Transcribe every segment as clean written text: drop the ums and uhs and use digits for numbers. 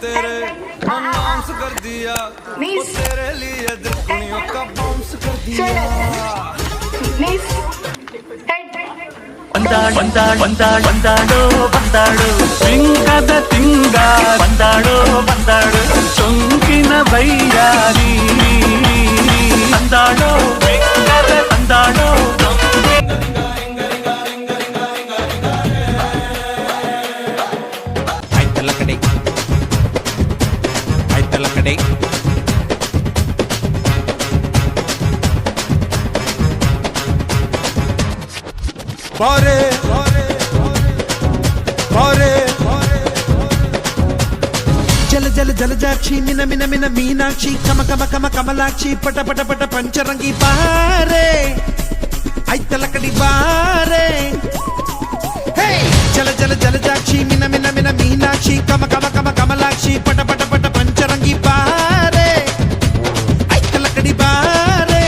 तेरे अनाउंस कर दिया वो तेरे लिए दुनिया का बाउंस कर दिया ಬಂದಾಡೋ ಸಿಂಗದ ತಿಂಗ ಬಂದಾಡೋ ಸೊಂಕಿನ ಬೈಯಾರಿ ಬಂದಾಡೋ ಬಂದಾಡೋ ಆಯ್ತಲ್ಲ ಕಡೆ ಬಾರೆ ಜಲ ಜಲ ಜಲಜಾಕ್ಷಿ ಮಿನ ಮಿನ ಮಿನ ಮೀನಾಕ್ಷಿ ಕಮ ಕಮ ಕಮ ಕಮಲಾಕ್ಷಿ ಪಟ ಪಟ ಪಟ ಪಂಚರಂಗಿ ಬಾರೆ ಆಯ್ತಲ್ಲ ಕಡಿ ಬಾರೆ ಹೇ ಜಲ ಜಲ ಜಲಜಾಕ್ಷಿ ಮಿನ ಮಿನ ಮಿನ ಮೀನಾಕ್ಷಿ ಕಮ ಕಮ ಕಮ ಕಮಲಾಕ್ಷಿ ಪಟ ಪಟ ಪಟ ಪಂಚರಂಗಿ ಬಾರೆ ಆಯ್ತಲ್ಲ ಕಡಿ ಬಾರೆ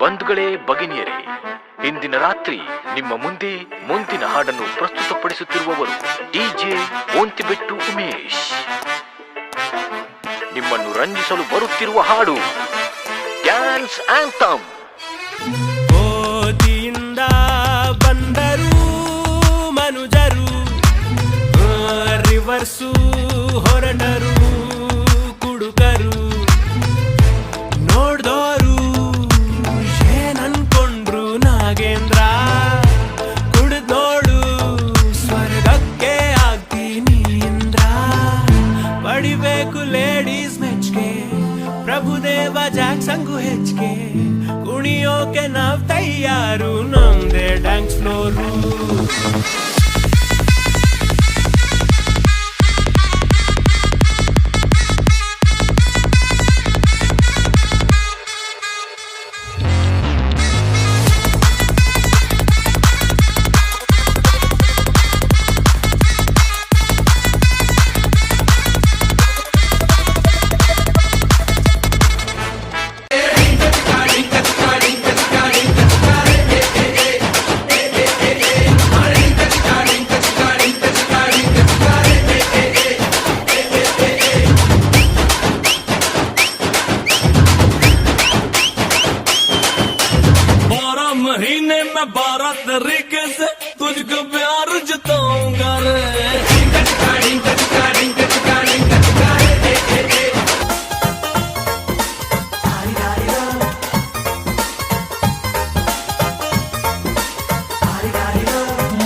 ಬಂಧುಗಳೇ ಭಗಿನಿಯರೇ, ಇಂದಿನ ರಾತ್ರಿ ನಿಮ್ಮ ಮುಂದೆ ಮುಂದಿನ ಹಾಡನ್ನು ಪ್ರಸ್ತುತಪಡಿಸುತ್ತಿರುವವರು ಡಿಜೆ ಓಂತಿಬೆಟ್ಟು ಉಮೇಶ್. ನಿಮ್ಮನ್ನು ರಂಜಿಸಲು ಬರುತ್ತಿರುವ ಹಾಡು ಡ್ಯಾನ್ಸ್ ಆಂಥಮ್. ಓದಿಯಿಂದ ಬಂದರು ಮನುಜರು, ರಿವರ್ಸು ಹೊರಟರು ಕುಡುಕರು, ನೋಡ್ದೋರು ಏನನ್ಕೊಂಡ್ರು ನಾಗೇಂದ್ರ, ಕುಡಿದ್ ನೋಡು ಸ್ವರ್ಗಕ್ಕೆ ಆಗ್ತೀನಿ ಇಂದ್ರ. ಪಡಿಬೇಕು ಲೇಡೀಸ್ ಮೆಚ್ಗೆ, ಪ್ರಭುದೇವ ಜಾಕ್ಸಂಗು ಹೆಚ್ಚಿಗೆ, ಕುಣಿಯೋಕೆ ನಾವ್ ತಯ್ಯಾರು, ನಮ್ದೇ ಡ್ಯಾನ್ಸ್ ಫ್ಲೋರು. तुझको प्यार जताऊंगा रे।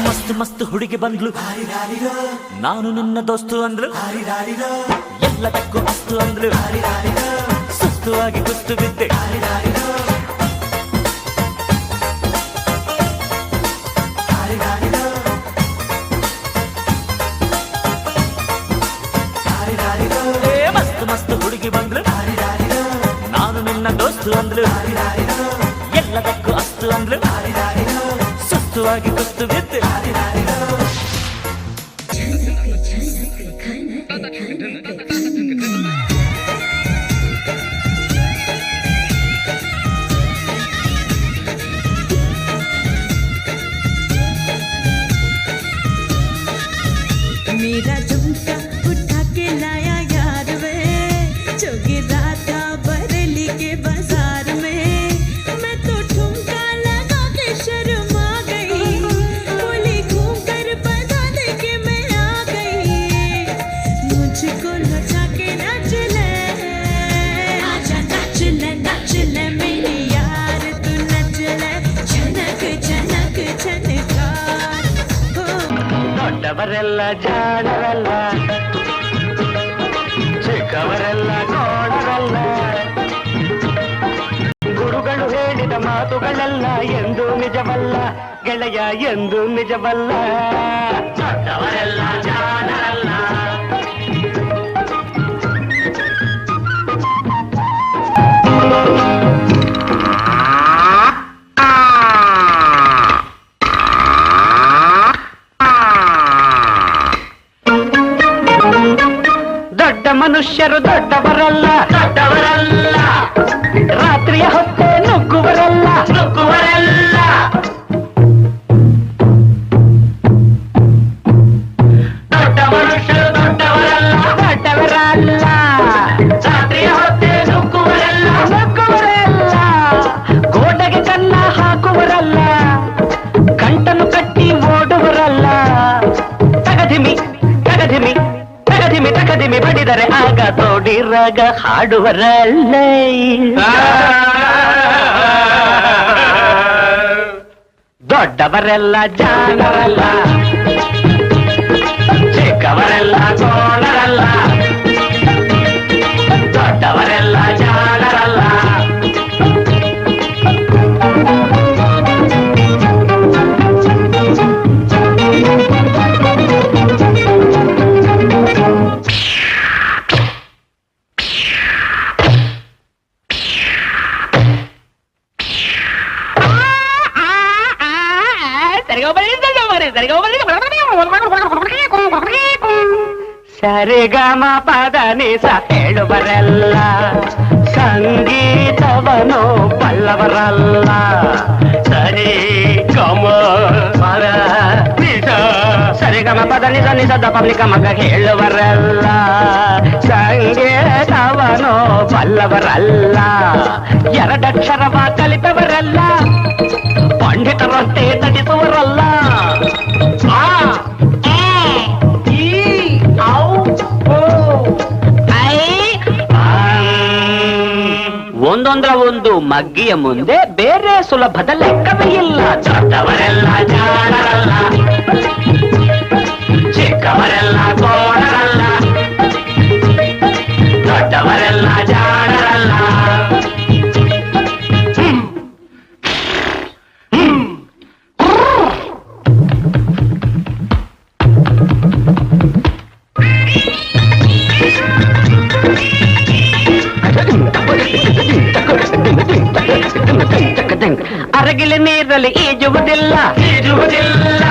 ಮಸ್ತ್ ಮಸ್ತ್ ಹುಡುಗಿ ಬಂದ್ಲು, ನಾನು ನಿನ್ನ ದೋಸ್ತು ಅಂದ್ಲು, ಎಲ್ಲದಕ್ಕೂ ಅಸ್ತು ಅಂದ್ಲು, ಸುಸ್ತು ಆಗಿ ಕುಸ್ತು ಬಿದ್ದೆ. ಮಸ್ತ್ ಮಸ್ತ್ ಹುಡುಗಿ ಬಂದ್ಲು, ನಾನು ನಿನ್ನ ದೋಸ್ತು ಅಂದ್ಲು, ಎಲ್ಲದಕ್ಕೂ ಅಸ್ತು ಅಂದ್ಲು, ಸುಸ್ತು ಆಗಿ ಕುಸ್ತು ಬಿದ್ದೆ. मेरा झुमका उठा के लाया यार वे, जो गिरा था बरेली के बाजार में। मैं तो ठुमका लगा के शर्मा गई, बोली घूम कर बता दे के मैं आ गई। मुझको नचा के नाच ले, आजा नाच ले मेरी यार, तू नच ले, झनक झनक झनकार हो। ದೊಡ್ಡವರೆಲ್ಲ ಜಾಣರಲ್ಲ, ಚಿಕ್ಕವರೆಲ್ಲ ನೋಡರಲ್ಲ, ಗುರುಗಳು ಹೇಳಿದ ಮಾತುಗಳೆಲ್ಲ ಎಂದು ನಿಜವಲ್ಲ ಗೆಳೆಯ, ಎಂದು ನಿಜವಲ್ಲ. ದೊಡ್ಡವರೆಲ್ಲ ಜಾಣರಲ್ಲ. ದೊಡ್ಡ ಮನುಷ್ಯರು ದೊಡ್ಡವರಲ್ಲ, ದೊಡ್ಡವರಲ್ಲ. ರಾತ್ರಿಯ ಹೊತ್ತೆ ನುಗ್ಗುವರಲ್ಲ, ನುಗ್ಗುವರಲ್ಲ. ದೊಡ್ಡ ಮನುಷ್ಯರು ದೊಡ್ಡವರಲ್ಲ, ದೊಡ್ಡವರಲ್ಲ. ರಾತ್ರಿಯ ಹೊತ್ತೆ ನುಗ್ಗುವರಲ್ಲ, ನುಗ್ಗುವರಲ್ಲ. ಗೋಡೆಗೆ ಕನ್ನ ಹಾಕುವರಲ್ಲ, ಕಂಟನು ಕಟ್ಟಿ ಓಡುವರಲ್ಲ. ತಗದಿಮಿ ತಗದಿಮಿ ತಗದಿಮಿ ತಗದಿಮಿ ಬಡಿದರೆ ಆಗ ತೋಡಿರಾಗ ಹಾಡುವರಲ್ಲ. ದೊಡ್ಡವರೆಲ್ಲ ಜಾಣರಲ್ಲ, ಚಿಕ್ಕವರೆಲ್ಲ ಕೋಣರಲ್ಲ. ದೊಡ್ಡವರೆಲ್ಲ ಜಾಣರಲ್ಲ. ಸರಿಗಮ ಪದ ನಿಸ ಹೇಳುವರೆಲ್ಲ, ಸಂಗೀತವನು ಬಲ್ಲವರಲ್ಲ. ಸರಿ ಗಮ ಪದ ನಿಸ, ಸರಿಗಮ ಪದ ನಿಸ ನಿಸದ ಪಬ್ಲಿಕ ಮಗ ಹೇಳುವರಲ್ಲ, ಸಂಗೀತವನು ಬಲ್ಲವರಲ್ಲ. ಎರಡಕ್ಷರವ ಕಲಿತವರಲ್ಲ, ಪಂಡಿತರಂತೆ ತಟಿಸುವರಲ್ಲ. ಒಂದೊಂದರ ಒಂದು ಮಗ್ಗಿಯ ಮುಂದೆ ಬೇರೆ ಸುಲಭದ ಲೆಕ್ಕವೇ ಇಲ್ಲ. ದೊಡ್ಡವರೆಲ್ಲ ಜಾಣರಲ್ಲ, ಚಿಕ್ಕವರೆಲ್ಲ ಕೋಣರಲ್ಲ. ದೊಡ್ಡವರೆಲ್ಲ ಜಾಣರಲ್ಲ. ಅರಗಿಲೆ ನೀರಲ್ಲಿ ಈಜುವುದಿಲ್ಲ, ಈಜುವುದಿಲ್ಲ.